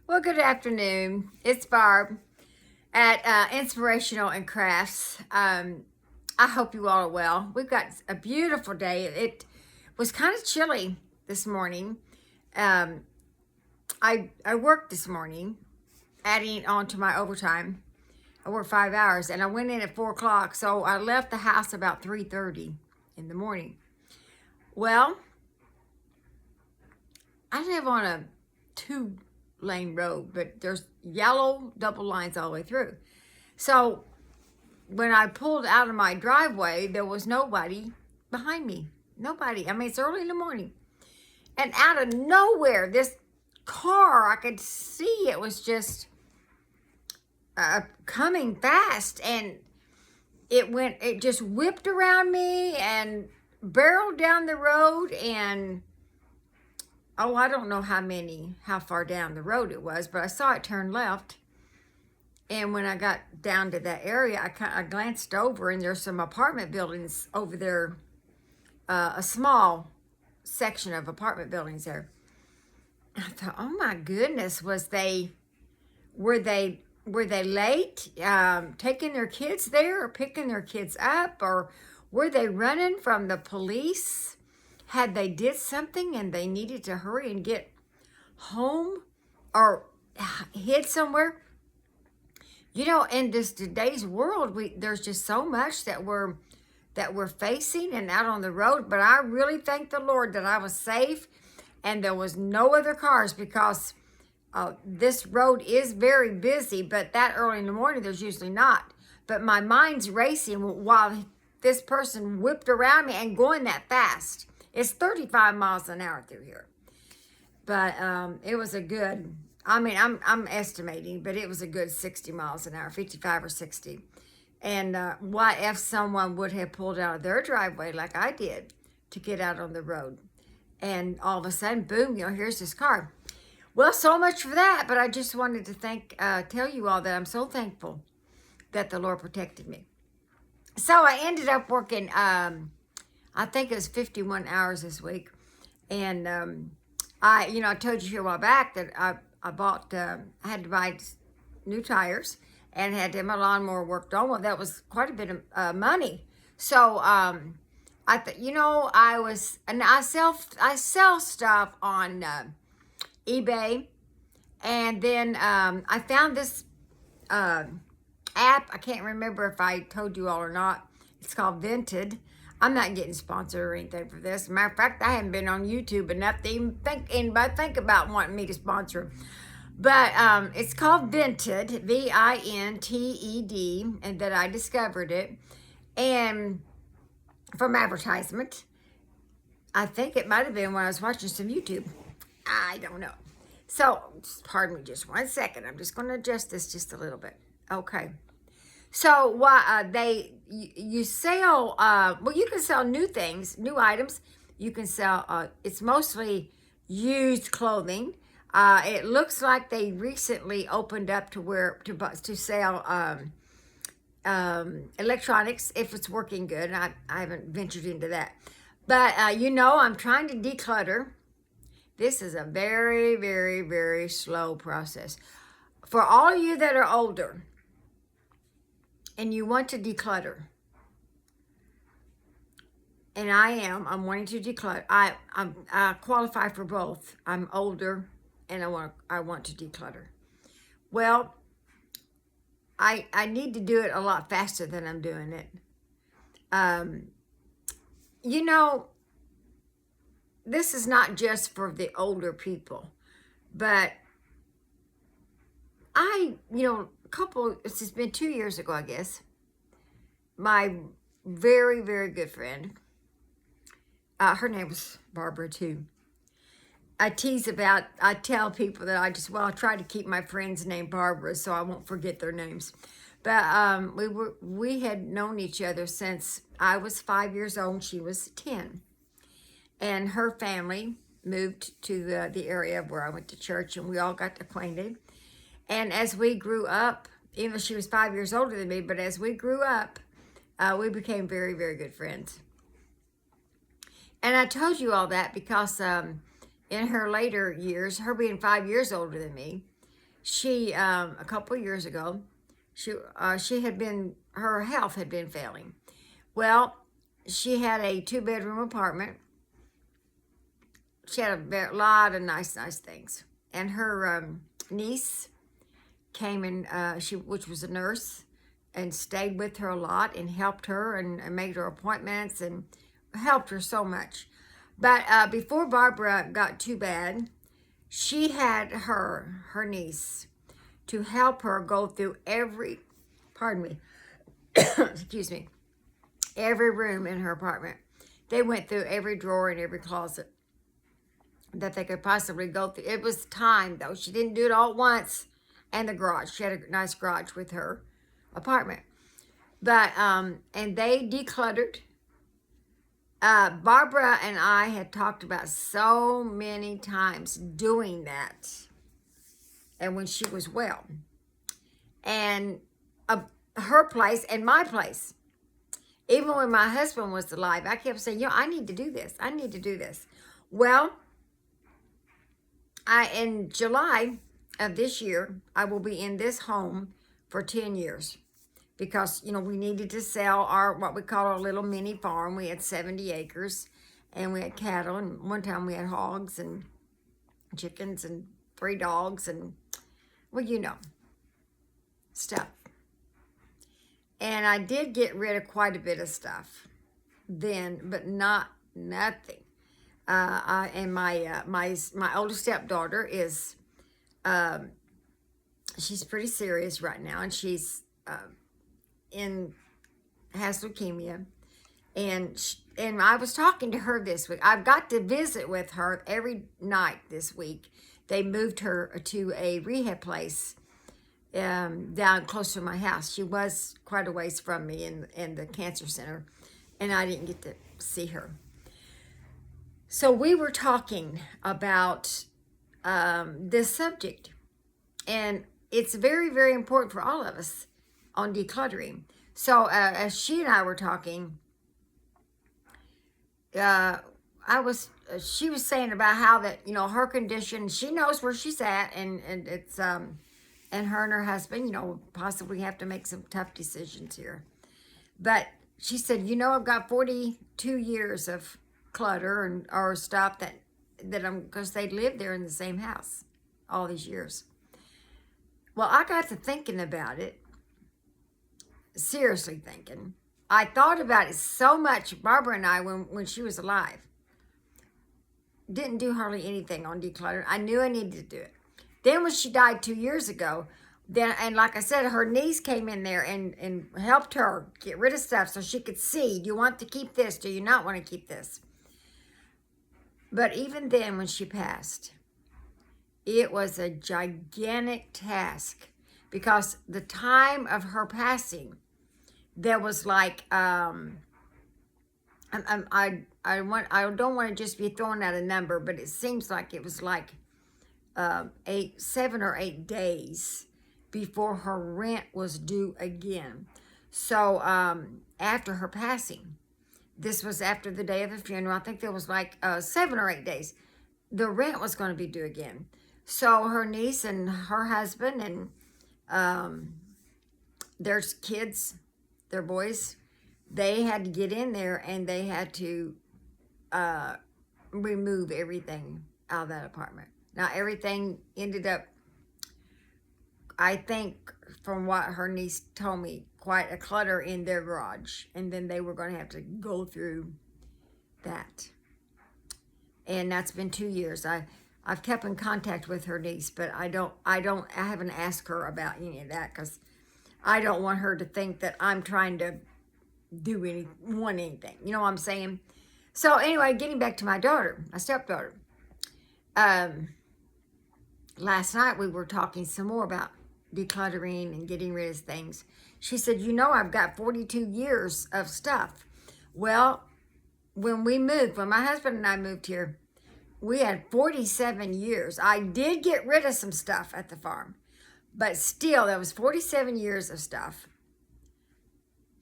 Well, good afternoon. It's Barb at Inspirational and Crafts. I hope you all are well. We've got a beautiful day. It was kind of chilly this morning. Um, I worked this morning, adding on to my overtime. I worked 5 hours, and I went in at 4 o'clock. So I left the house about 3:30 in the morning. Well, I live on a two-lane road, but there's yellow double lines all the way through. So when I pulled out of my driveway, there was nobody behind me. Nobody. I mean, it's early in the morning. And out of nowhere, this car, I could see it was just coming fast. And it just whipped around me and barreled down the road. And oh, I don't know how far down the road it was, but I saw it turn left. And when I got down to that area, I glanced over, and there's some apartment buildings over there, a small section of apartment buildings there. I thought, oh my goodness, were they late, taking their kids there or picking their kids up, or were they running from the police? Had they did something and they needed to hurry and get home or hid somewhere? You know, in today's world, there's just so much that we're facing and out on the road. But I really thank the Lord that I was safe and there was no other cars, because this road is very busy. But that early in the morning, there's usually not. But my mind's racing while this person whipped around me and going that fast. It's 35 miles an hour through here. But it was a good, I mean, I'm estimating, but it was a good 60 miles an hour, 55 or 60. And what if someone would have pulled out of their driveway like I did to get out on the road? And all of a sudden, boom, here's this car. Well, so much for that. But I just wanted to tell you all that I'm so thankful that the Lord protected me. So I ended up working, I think it was 51 hours this week. And I told you here a while back that I had to buy new tires and had to have my lawnmower worked on. Well, that was quite a bit of money. So I thought, I sell stuff on eBay, and then I found this app. I can't remember if I told you all or not. It's called Vinted. I'm not getting sponsored or anything for this. Matter of fact, I haven't been on YouTube enough to even think about wanting me to sponsor. But it's called Vinted, Vinted, and that I discovered it, and from advertisement. I think it might have been when I was watching some YouTube. I don't know. So, pardon me just 1 second. I'm just going to adjust this just a little bit. Okay. So you sell, you can sell new things, new items. You can sell, it's mostly used clothing. It looks like they recently opened up to sell electronics, if it's working good. I haven't ventured into that. But, I'm trying to declutter. This is a very, very, very slow process. For all of you that are older and you want to declutter, and I'm wanting to declutter. I qualify for both. I'm older and I want to declutter. Well, I need to do it a lot faster than I'm doing it. This is not just for the older people, but it's been 2 years ago, I guess, my very, very good friend, her name was Barbara too. I tell people that I try to keep my friends named Barbara so I won't forget their names. But we had known each other since I was 5 years old and she was 10. And her family moved to the area where I went to church, and we all got acquainted. And as we grew up, even though she was 5 years older than me, but as we grew up, we became very, very good friends. And I told you all that because in her later years, her being 5 years older than me, She, a couple of years ago, she had been, her health had been failing. Well, she had a 2-bedroom apartment. She had a lot of nice things. And her niece came in, which was a nurse, and stayed with her a lot and helped her and made her appointments and helped her so much. But before Barbara got too bad, she had her niece to help her go through every, pardon me, excuse me, every room in her apartment. They went through every drawer and every closet that they could possibly go through. It was time, though. She didn't do it all at once. And the garage. She had a nice garage with her apartment. But, and they decluttered. Barbara and I had talked about so many times doing that. And when she was well. And her place and my place. Even when my husband was alive, I kept saying, I need to do this. I need to do this. Well, in July of this year, I will be in this home for 10 years. Because, we needed to sell our, what we call our little mini farm. We had 70 acres, and we had cattle, and one time we had hogs and chickens and 3 dogs and, stuff. And I did get rid of quite a bit of stuff then, but nothing. And my oldest stepdaughter is, she's pretty serious right now, and she's has leukemia, and I was talking to her this week. I've got to visit with her every night this week. They moved her to a rehab place down close to my house. She was quite a ways from me in the cancer center, and I didn't get to see her. So we were talking about this subject, and it's very, very important for all of us on decluttering. So as she and I were talking, she was saying about how that, her condition, she knows where she's at, and it's and her and her husband, possibly have to make some tough decisions here. But she said, I've got 42 years of clutter or stuff that because they lived there in the same house all these years. Well, I got to thinking about it, seriously thinking. I thought about it so much. Barbara and I, when she was alive, didn't do hardly anything on decluttering. I knew I needed to do it. Then when she died 2 years ago, and like I said, her niece came in there and helped her get rid of stuff so she could see, do you want to keep this? Do you not want to keep this? But even then, when she passed, it was a gigantic task, because the time of her passing, there was like, I don't want to just be throwing out a number, but it seems like it was like 7 or 8 days before her rent was due again. So after her passing, this was after the day of the funeral, I think there was like 7 or 8 days, the rent was going to be due again. So her niece and her husband and their kids, their boys, they had to get in there and they had to remove everything out of that apartment. Now, everything ended up, I think, from what her niece told me, quite a clutter in their garage. And then they were going to have to go through that. And that's been 2 years. I've kept in contact with her niece, but I haven't asked her about any of that, because I don't want her to think that I'm trying to do anything. You know what I'm saying? So anyway, getting back to my daughter, my stepdaughter. Last night we were talking some more about decluttering and getting rid of things. She said, I've got 42 years of stuff. Well, when my husband and I moved here, we had 47 years. I did get rid of some stuff at the farm, but still, there was 47 years of stuff.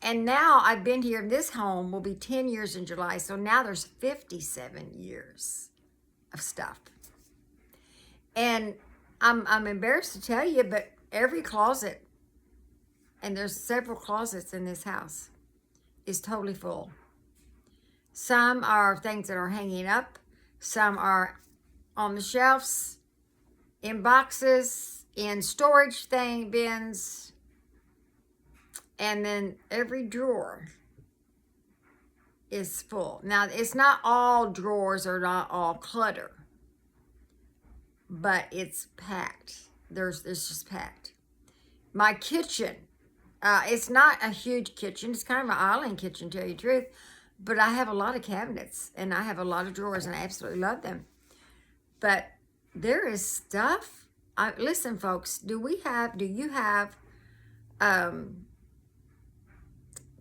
And now I've been here in this home, will be 10 years in July, so now there's 57 years of stuff. And I'm embarrassed to tell you, but every closet, and there's several closets in this house, is totally full. Some are things that are hanging up. Some are on the shelves, in boxes, in storage bins, and then every drawer is full. Now, it's not all drawers are not all clutter, but it's packed. It's just packed. My kitchen, it's not a huge kitchen. It's kind of an island kitchen, to tell you the truth. But I have a lot of cabinets, and I have a lot of drawers, and I absolutely love them. But there is stuff. Listen, folks, do you have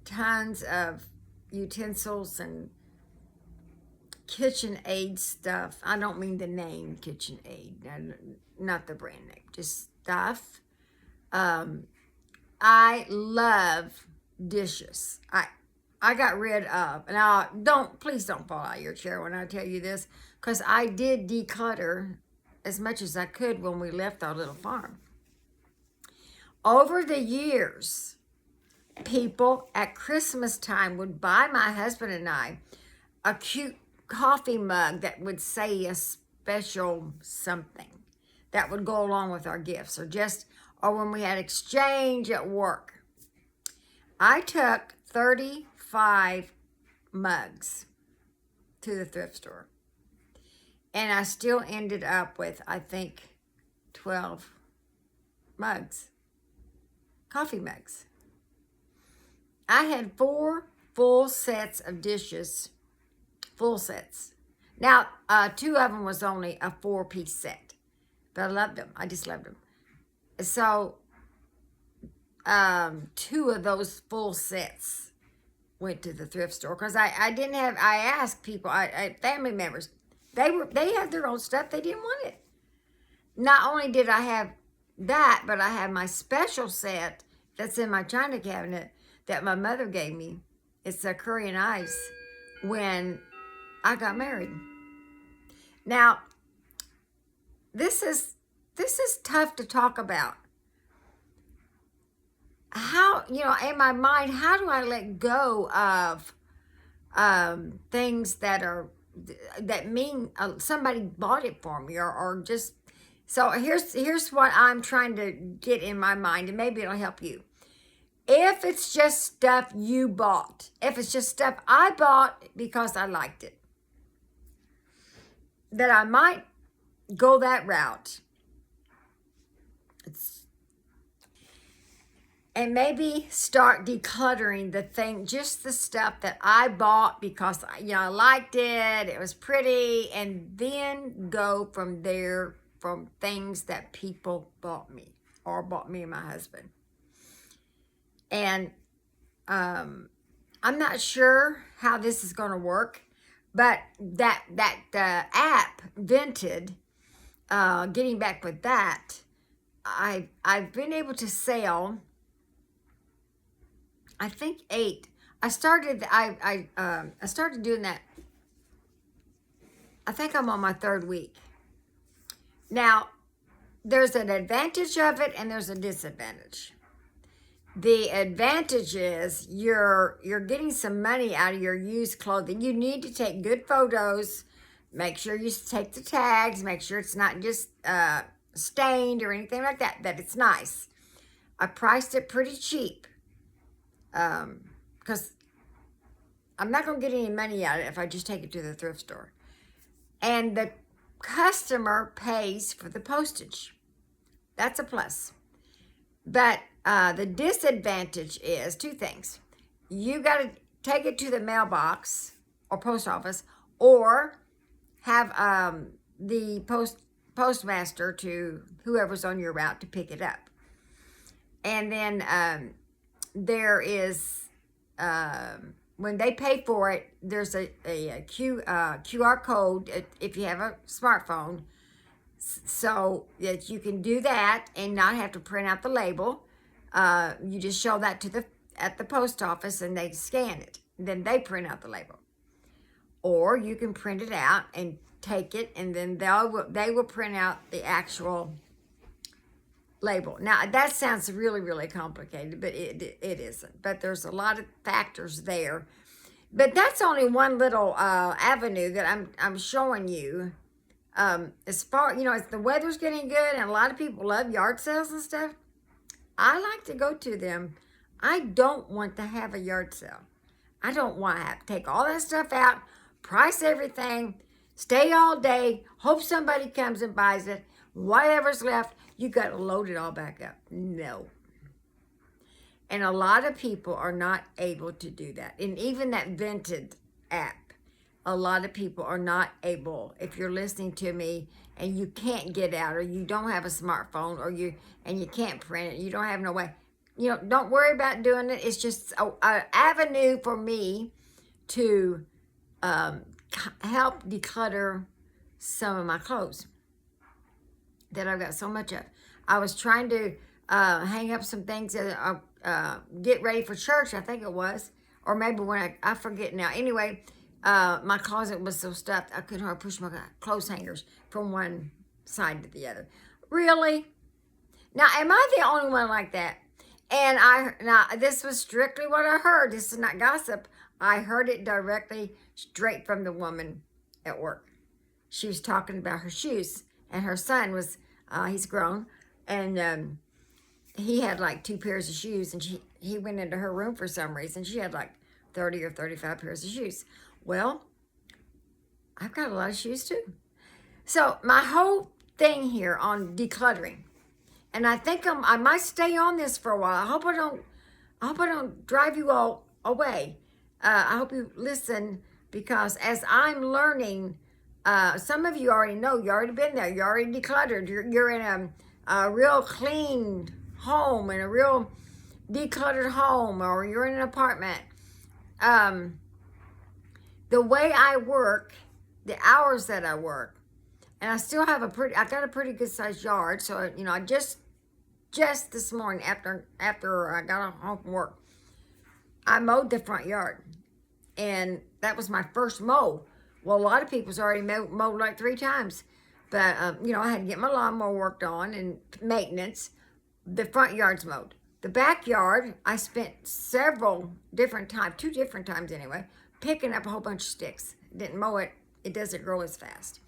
tons of utensils and kitchen aid stuff? I don't mean the name kitchen aid, not the brand name, just stuff. I love dishes. I got rid of, and please don't fall out of your chair when I tell you this, because I did declutter as much as I could when we left our little farm. Over the years, people at Christmas time would buy my husband and I a cute coffee mug that would say a special something that would go along with our gifts, or when we had exchange at work. I took 35 mugs to the thrift store, and I still ended up with, I think, 12 mugs, coffee mugs. I had 4 full sets of dishes, full sets. Now, 2 of them was only a 4-piece set, but I loved them. I just loved them. So, 2 of those full sets went to the thrift store, because I asked people, family members, they had their own stuff, they didn't want it. Not only did I have that, but I have my special set that's in my china cabinet that my mother gave me. It's a curry and ice when I got married. Now, this is tough to talk about. How, in my mind, how do I let go of things that mean somebody bought it for me, or just, so here's what I'm trying to get in my mind, and maybe it'll help you. If it's just stuff you bought, if it's just stuff I bought because I liked it, that I might go that route. And maybe start decluttering just the stuff that I bought because, I liked it, it was pretty, and then go from there, from things that people bought me, or bought me and my husband. And I'm not sure how this is going to work, but that app Vinted, getting back with that, I've been able to sell, I think 8. I started doing that. I think I'm on my 3rd week. Now, there's an advantage of it and there's a disadvantage. The advantage is you're getting some money out of your used clothing. You need to take good photos. Make sure you take the tags. Make sure it's not just stained or anything like that, that it's nice. I priced it pretty cheap. Because I'm not going to get any money out of it if I just take it to the thrift store. And the customer pays for the postage. That's a plus. But the disadvantage is 2 things. You got to take it to the mailbox or post office, or have the postmaster, to whoever's on your route, to pick it up. And then there is, when they pay for it, there's a QR code if you have a smartphone, so that you can do that and not have to print out the label. You just show that at the post office, and they scan it. Then they print out the label. Or you can print it out and take it, and then they will print out the actual label. Now, that sounds really, really complicated, but it isn't. But there's a lot of factors there. But that's only one little avenue that I'm showing you. As far, as the weather's getting good and a lot of people love yard sales and stuff, I like to go to them. I don't want to have a yard sale. I don't want to have to take all that stuff out, price everything, stay all day, hope somebody comes and buys it. Whatever's left, you got to load it all back up. No. And a lot of people are not able to do that. And even that Vinted app, a lot of people are not able. If you're listening to me and you can't get out, or you don't have a smartphone, or you can't print it, you don't have no way, don't worry about doing it. It's just an avenue for me to help declutter some of my clothes that I've got so much of. I was trying to hang up some things that get ready for church, I think it was, or maybe when I forget now. Anyway, my closet was so stuffed I couldn't hardly push my clothes hangers from one side to the other. Really? Now, am I the only one like that? And now this was strictly what I heard. This is not gossip. I heard it directly straight from the woman at work. She was talking about her shoes, and her son was, he's grown, and he had like 2 pairs of shoes, and he went into her room for some reason. She had like 30 or 35 pairs of shoes. Well, I've got a lot of shoes too. So my whole thing here on decluttering, and I think I might stay on this for a while. I hope I don't drive you all away. I hope you listen, because as I'm learning, some of you already know. You already been there. You already decluttered. You're in a real clean home, and a real decluttered home, or you're in an apartment. The way I work, the hours that I work, and I still have I got a pretty good sized yard. So, I just this morning after I got home from work, I mowed the front yard, and that was my first mow. Well, a lot of people's already mowed like 3 times, but I had to get my lawnmower worked on and maintenance. The front yard's mowed. The backyard, I spent several different times, 2 different times anyway, picking up a whole bunch of sticks. Didn't mow it. It doesn't grow as fast.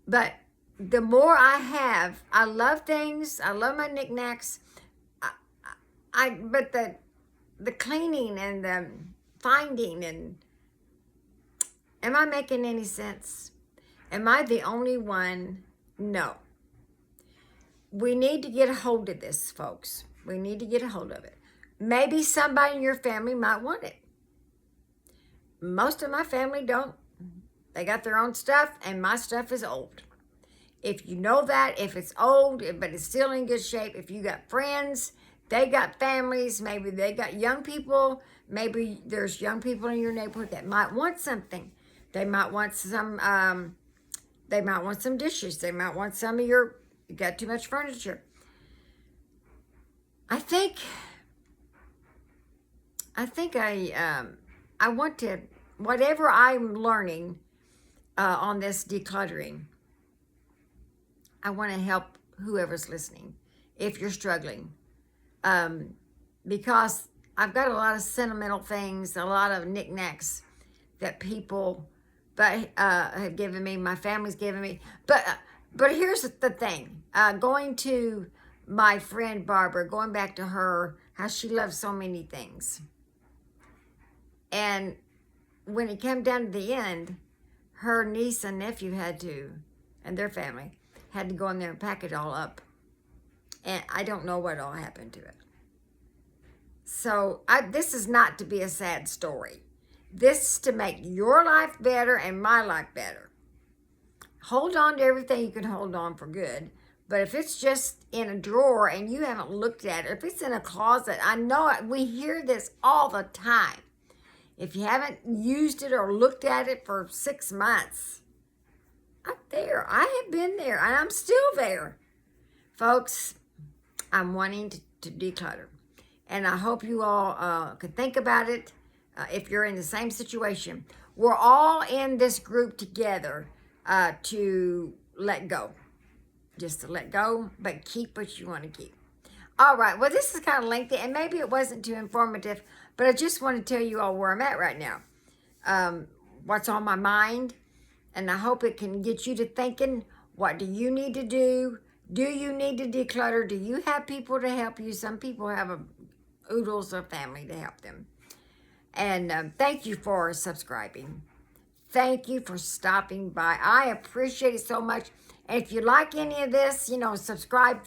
But the more I have, I love things. I love my knickknacks. But the cleaning and the finding, and am I making any sense? Am I the only one? No. We need to get a hold of this, folks. We need to get a hold of it. Maybe somebody in your family might want it. Most of my family don't. They got their own stuff, and my stuff is old. If you know that, if it's old, but it's still in good shape, if you got friends, they got families, maybe they got young people, maybe there's young people in your neighborhood that might want something. They might want some dishes. They might want some of you got too much furniture. I think I want to, whatever I'm learning on this decluttering, I want to help whoever's listening if you're struggling. Because I've got a lot of sentimental things, a lot of knickknacks that people have given me, my family's given me. But here's the thing. Going to my friend Barbara, going back to her, how she loves so many things. And when it came down to the end, her niece and nephew and their family, had to go in there and pack it all up. And I don't know what all happened to it. So this is not to be a sad story. This is to make your life better and my life better. Hold on to everything you can hold on for good. But if it's just in a drawer and you haven't looked at it, if it's in a closet, I know we hear this all the time. If you haven't used it or looked at it for 6 months, I'm there. I have been there, and I'm still there. Folks, I'm wanting to declutter. And I hope you all can think about it if you're in the same situation. We're all in this group together to let go. just to let go, but keep what you want to keep. All right, well, this is kind of lengthy, and maybe it wasn't too informative, but I just want to tell you all where I'm at right now, what's on my mind, and I hope it can get you to thinking, what do you need to do? Do you need to declutter? Do you have people to help you? Some people have oodles of family to help them. And thank you for subscribing. Thank you for stopping by. I appreciate it so much. And if you like any of this, subscribe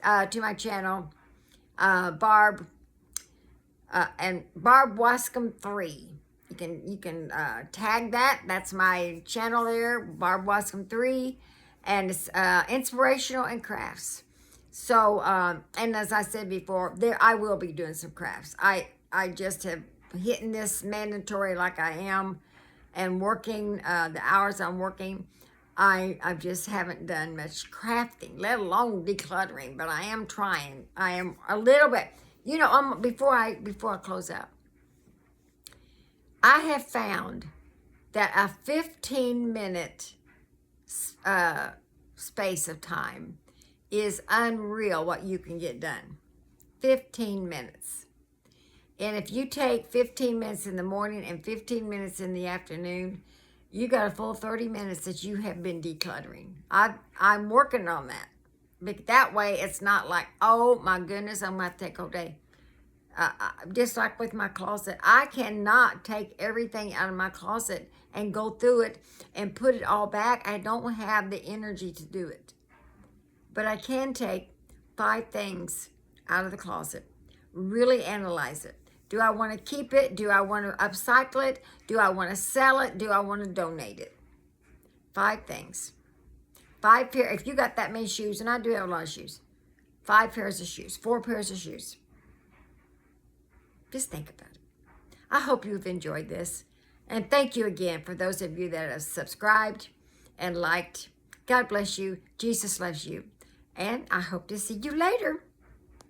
to my channel, Barb and Barb Wascom 3. You can tag that. That's my channel there, Barb Wascom 3, and it's inspirational and crafts. So, and as I said before, I will be doing some crafts. I just have hitting this mandatory like I am, and working the hours I'm working. I just haven't done much crafting, let alone decluttering, but I am trying. I am a little bit, before I close out, I have found that a 15-minute space of time is unreal what you can get done. 15 minutes. And if you take 15 minutes in the morning and 15 minutes in the afternoon, you got a full 30 minutes that you have been decluttering. I'm working on that. But that way, it's not like, oh my goodness, I'm going to take all day. Just like with my closet, I cannot take everything out of my closet and go through it and put it all back. I don't have the energy to do it. But I can take 5 things out of the closet, really analyze it. Do I want to keep it? Do I want to upcycle it? Do I want to sell it? Do I want to donate it? 5 things. 5 pair. If you got that many shoes, and I do have a lot of shoes, 5 pairs of shoes, 4 pairs of shoes. Just think about it. I hope you've enjoyed this. And thank you again for those of you that have subscribed and liked. God bless you. Jesus loves you. And I hope to see you later.